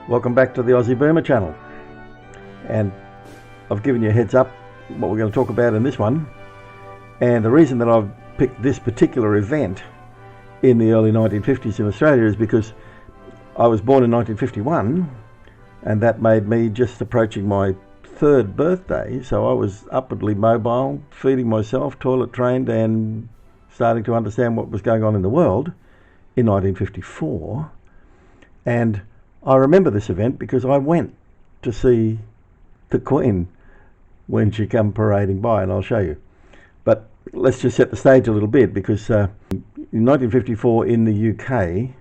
Welcome back to the Aussie Boomer channel, and I've given you a heads up what we're going to talk about in this one. And the reason that I've picked this particular event in the early 1950s in Australia is because I was born in 1951, and that made me just approaching my third birthday, so I was upwardly mobile, feeding myself, toilet trained, and starting to understand what was going on in the world in 1954. And I remember this event because I went to see the Queen when she came parading by, and I'll show you. But let's just set the stage a little bit, because in 1954 in the UK,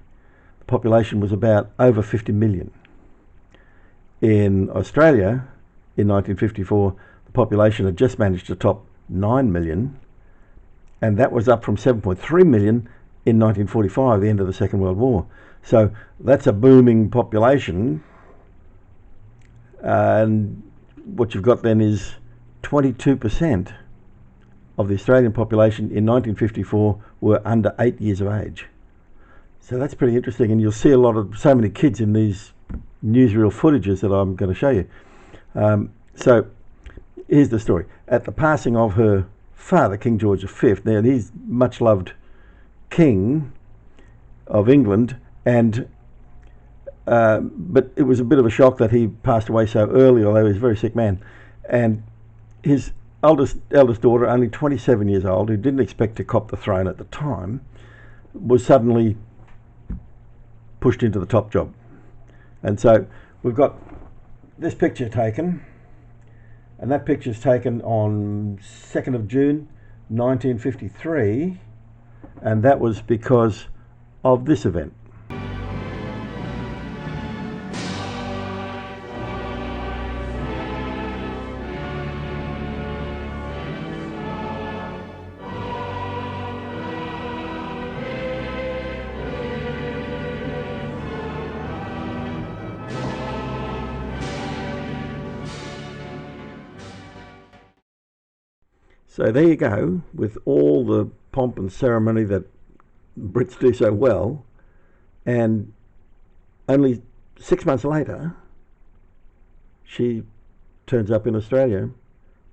the population was about over 50 million. In Australia, in 1954, the population had just managed to top 9 million, and that was up from 7.3 million in 1945, the end of the Second World War. So that's a booming population, and what you've got then is 22% of the Australian population in 1954 were under 8 years of age. So that's pretty interesting, and you'll see so many kids in these newsreel footages that I'm going to show you. So here's the story. At the passing of her father, King George V, now he's much loved king of England, and but it was a bit of a shock that he passed away so early, although he was a very sick man. And his eldest daughter, only 27 years old, who didn't expect to cop the throne at the time, was suddenly pushed into the top job. And so we've got this picture taken, and that picture's taken on 2nd of June 1953, and that was because of this event. So there you go, with all the pomp and ceremony that Brits do so well, and only 6 months later, she turns up in Australia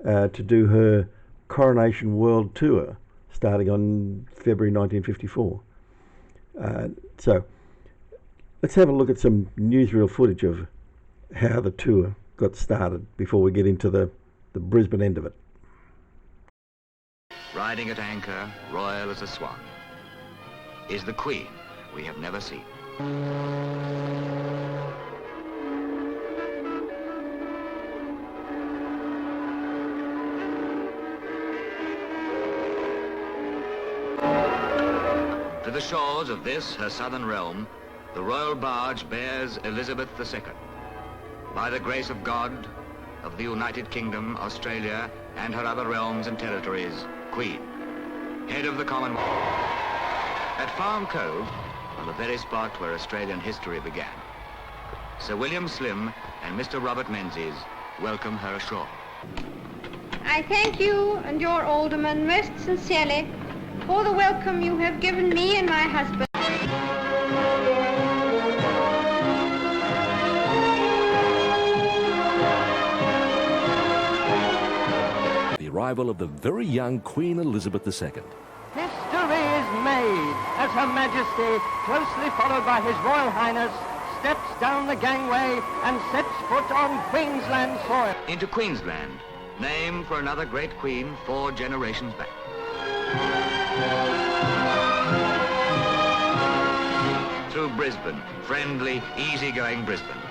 to do her Coronation World Tour, starting on February 1954. So let's have a look at some newsreel footage of how the tour got started before we get into the Brisbane end of it. Riding at anchor, royal as a swan, is the Queen we have never seen. To the shores of this, her southern realm, the royal barge bears Elizabeth II. By the grace of God, of the United Kingdom, Australia, and her other realms and territories, Queen, head of the Commonwealth. At Farm Cove, on the very spot where Australian history began, Sir William Slim and Mr. Robert Menzies welcome her ashore. I thank you and your aldermen most sincerely for the welcome you have given me and my husband. Arrival of the very young Queen Elizabeth II. History is made as Her Majesty, closely followed by His Royal Highness, steps down the gangway and sets foot on Queensland soil. Into Queensland, name for another great queen 4 generations back. Through Brisbane, friendly, easygoing Brisbane.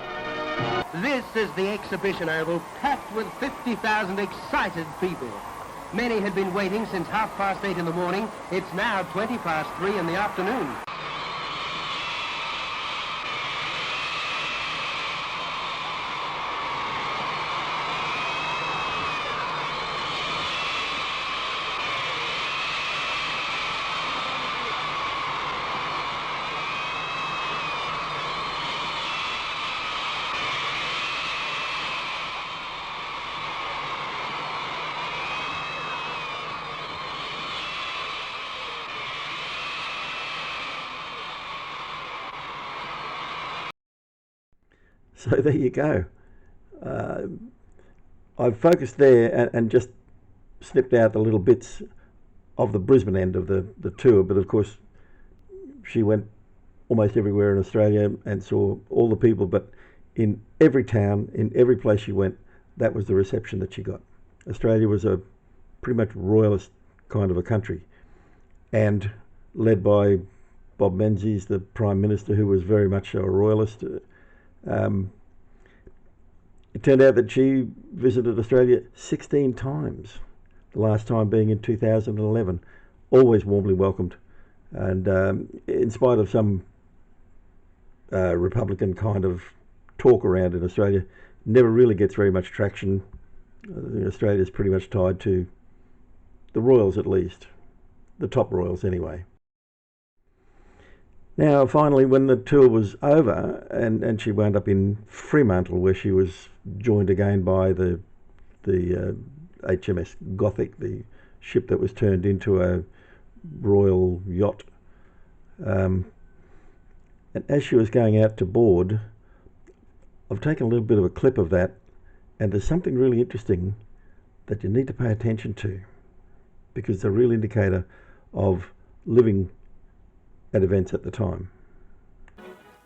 This is the exhibition oval, packed with 50,000 excited people. Many had been waiting since 8:30 in the morning. It's now 3:20 in the afternoon. So there you go. I've focused there and just snipped out the little bits of the Brisbane end of the tour, but of course she went almost everywhere in Australia and saw all the people, but in every town, in every place she went, that was the reception that she got. Australia was a pretty much royalist kind of a country, and led by Bob Menzies, the Prime Minister, who was very much a royalist. It turned out that she visited Australia 16 times, the last time being in 2011. Always warmly welcomed, and in spite of some Republican kind of talk around in Australia, never really gets very much traction. Australia is pretty much tied to the royals, at least, the top royals anyway. Now, finally, when the tour was over and she wound up in Fremantle, where she was joined again by the HMS Gothic, the ship that was turned into a royal yacht. And as she was going out to board, I've taken a little bit of a clip of that, and there's something really interesting that you need to pay attention to, because it's a real indicator of living at events at the time.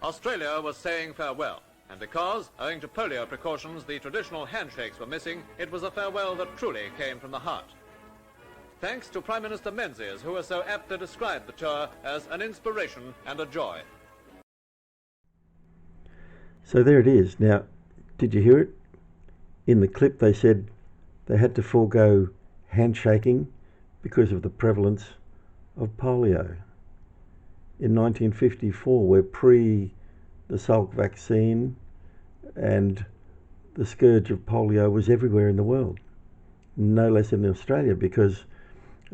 Australia was saying farewell, and because, owing to polio precautions, the traditional handshakes were missing, it was a farewell that truly came from the heart. Thanks to Prime Minister Menzies, who was so apt to describe the tour as an inspiration and a joy. So there it is. Now, did you hear it? In the clip they said they had to forego handshaking because of the prevalence of polio. In 1954, we're pre the Salk vaccine, and the scourge of polio was everywhere in the world, no less than in Australia, because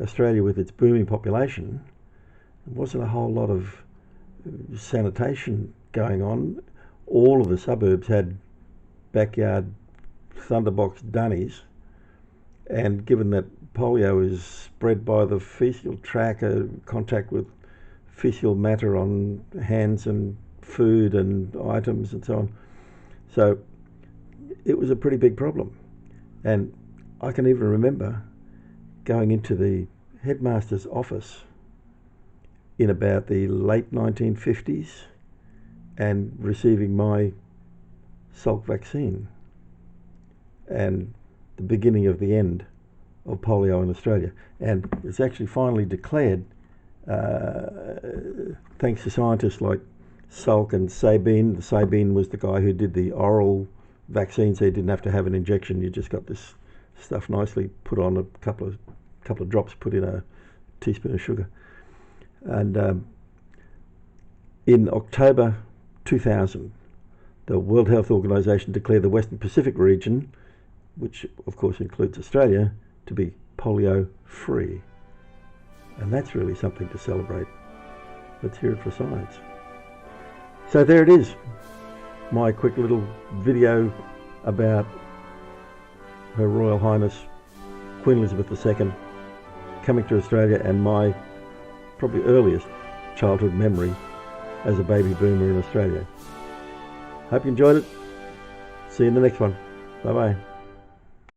Australia, with its booming population, there wasn't a whole lot of sanitation going on. All of the suburbs had backyard thunderbox dunnies, and given that polio is spread by the fecal tract, contact with fecal matter on hands and food and items and so on. So it was a pretty big problem. And I can even remember going into the headmaster's office in about the late 1950s and receiving my Salk vaccine, and the beginning of the end of polio in Australia. And it's actually finally declared, thanks to scientists like Salk and Sabine. The Sabine was the guy who did the oral vaccine, so you didn't have to have an injection. You just got this stuff nicely put on, a couple of drops, put in a teaspoon of sugar. And in October 2000, the World Health Organization declared the Western Pacific region, which of course includes Australia, to be polio free. And that's really something to celebrate. Let's hear it for science. So there it is, my quick little video about Her Royal Highness Queen Elizabeth II coming to Australia, and my probably earliest childhood memory as a baby boomer in Australia. Hope you enjoyed it. See you in the next one. Bye bye.